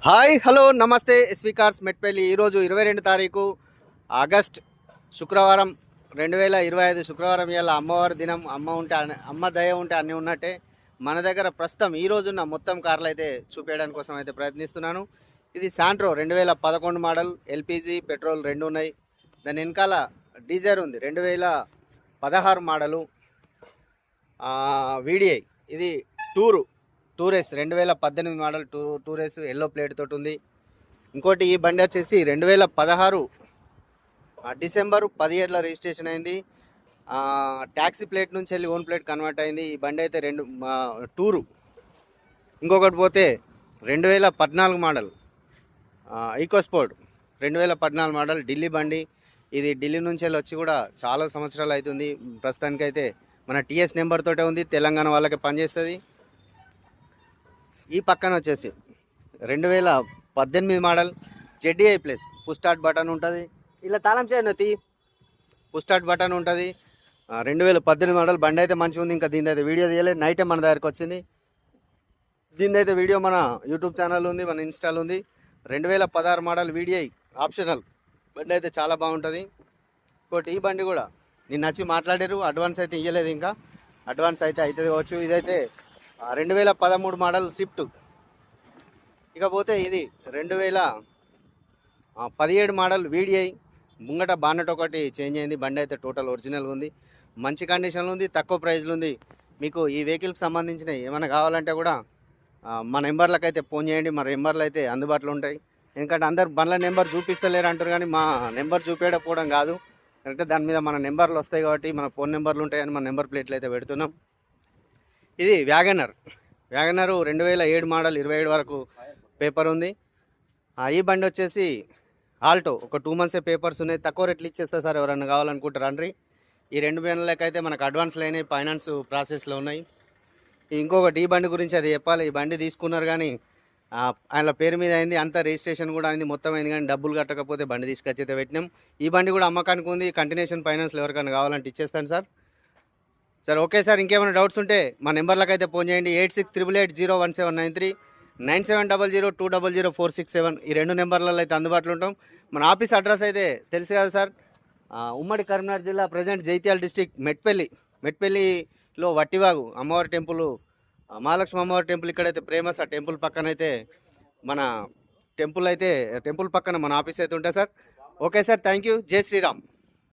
Hi hello నమస్తే SV cars Metpally. ఈరోజు 22 తారీఖు ఆగస్ట్ శుక్రవారం 2025 శుక్రవారం. ఇవాళ అమ్మవారి దినం. అమ్మ దయ ఉంటే అన్నీ ఉన్నట్టే. మన దగ్గర ప్రస్తుతం ఈ రోజున్న మొత్తం కార్లు అయితే చూపించడానికి కోసం అయితే ప్రయత్నిస్తున్నాను. ఇది శాంట్రో 2011 మోడల్, ఎల్పిజి పెట్రోల్ రెండు ఉన్నాయి. దాని వెనకాల డీజర్ ఉంది 2016 మోడలు వీడిఐ. ఇది టూరేస్ 2018 మోడల్ టూరేస్ ఎల్లో ప్లేట్ తోటి ఉంది. ఇంకోటి ఈ బండి వచ్చేసి 2016 డిసెంబర్ 17లో రిజిస్ట్రేషన్ అయింది. ట్యాక్సీ ప్లేట్ నుంచి వెళ్ళి ఓన్ ప్లేట్ కన్వర్ట్ అయింది. ఈ బండి అయితే టూరు. ఇంకొకటి పోతే 2014 మోడల్ ఈకోస్పోర్ట్ 2014 మోడల్ ఢిల్లీ బండి. ఇది ఢిల్లీ నుంచి వెళ్ళి వచ్చి కూడా చాలా సంవత్సరాలు అవుతుంది. ప్రస్తుతానికైతే మన టీఎస్ నెంబర్ తోటే ఉంది. తెలంగాణ వాళ్ళకి పనిచేస్తుంది. ఈ పక్కన వచ్చేసి 2018 model ZDi plus push start button ఉంటుంది. ఇలా తాళం చేయనతి పుష్ స్టార్ట్ బటన్ ఉంటుంది. 2018 మోడల్ బండి అయితే మంచిగా ఉంది. ఇంకా దీని అయితే వీడియో తీయలేదు, నైటే మన దగ్గరికి వచ్చింది. దీని అయితే వీడియో మన యూట్యూబ్ ఛానల్ ఉంది, మన ఇన్స్టాల్ ఉంది. 2016 మోడల్ వీడిఐ ఆప్షనల్ బండి అయితే చాలా బాగుంటుంది. ఇంకోటి ఈ బండి కూడా నేను నచ్చి మాట్లాడారు. అడ్వాన్స్ అయితే ఇవ్వలేదు, ఇంకా అడ్వాన్స్ అయితే అవుతుంది కావచ్చు. ఇదైతే 2013 మోడల్ స్విఫ్ట్. ఇకపోతే ఇది 2017 మోడల్ వీడిఐ. ముంగట బానెట్ ఒకటి చేంజ్ అయింది. బండి అయితే టోటల్ ఒరిజినల్ ఉంది, మంచి కండిషన్లో ఉంది, తక్కువ ప్రైస్లో ఉంది. మీకు ఈ వెహికల్కి సంబంధించినవి ఏమైనా కావాలంటే కూడా మా నెంబర్లకు అయితే ఫోన్ చేయండి. మా నెంబర్లు అయితే అందుబాటులో ఉంటాయి. ఎందుకంటే అందరు బండ్ల నెంబర్ చూపిస్తలేరు అంటారు, కానీ మా నెంబర్ చూపించకపోవడం కాదు, అంటే దాని మీద మన నెంబర్లు వస్తాయి కాబట్టి మన ఫోన్ నెంబర్లు ఉంటాయని మన నెంబర్ ప్లేట్లు అయితే పెడుతున్నాం. ఇది వ్యాగనర్ 2007 మోడల్ 27 వరకు పేపర్ ఉంది. ఈ బండి వచ్చేసి ఆల్టో ఒక 2 మంత్సే పేపర్స్ ఉన్నాయి. తక్కువ రేట్లు ఇచ్చేస్తా సార్, ఎవరన్నా కావాలనుకుంటారు రండి. ఈ 2 బండ్లకి అయితే మనకు అడ్వాన్స్లు అయినాయి, ఫైనాన్స్ ప్రాసెస్లో ఉన్నాయి. ఇంకొకటి ఈ బండి గురించి అది చెప్పాలి. ఈ బండి తీసుకున్నారు కానీ ఆయన పేరు మీద అయింది, అంతా రిజిస్ట్రేషన్ కూడా అయింది, మొత్తం అయింది, కానీ డబ్బులు కట్టకపోతే బండి తీసుకొచ్చి అయితే పెట్టినాం. ఈ బండి కూడా అమ్మకానికి ఉంది. కంటిన్యూషన్ ఫైనాన్స్లో ఎవరికైనా కావాలంటే ఇచ్చేస్తాను సార్. Okay sir. ఇంకేమైనా డౌట్స్ ఉంటే మా నెంబర్లకు అయితే ఫోన్ చేయండి. 8688801793, 9700200467. ఈ 2 నెంబర్లలో అయితే అందుబాటులో ఉంటాం. మన ఆఫీస్ అడ్రస్ అయితే తెలుసు కదా సార్, ఉమ్మడి కరీంనగర్ జిల్లా, ప్రజెంట్ జైత్యాల డిస్టిక్, మెట్పల్లిలో వట్టివాగు అమ్మవారి టెంపుల్, మహాలక్ష్మి అమ్మవారి టెంపుల్ ఇక్కడైతే ఫేమస్. ఆ టెంపుల్ పక్కన అయితే మన టెంపుల్ పక్కన మన ఆఫీస్ అయితే ఉంటుంది sir. Okay sir, thank you. జై శ్రీరామ్.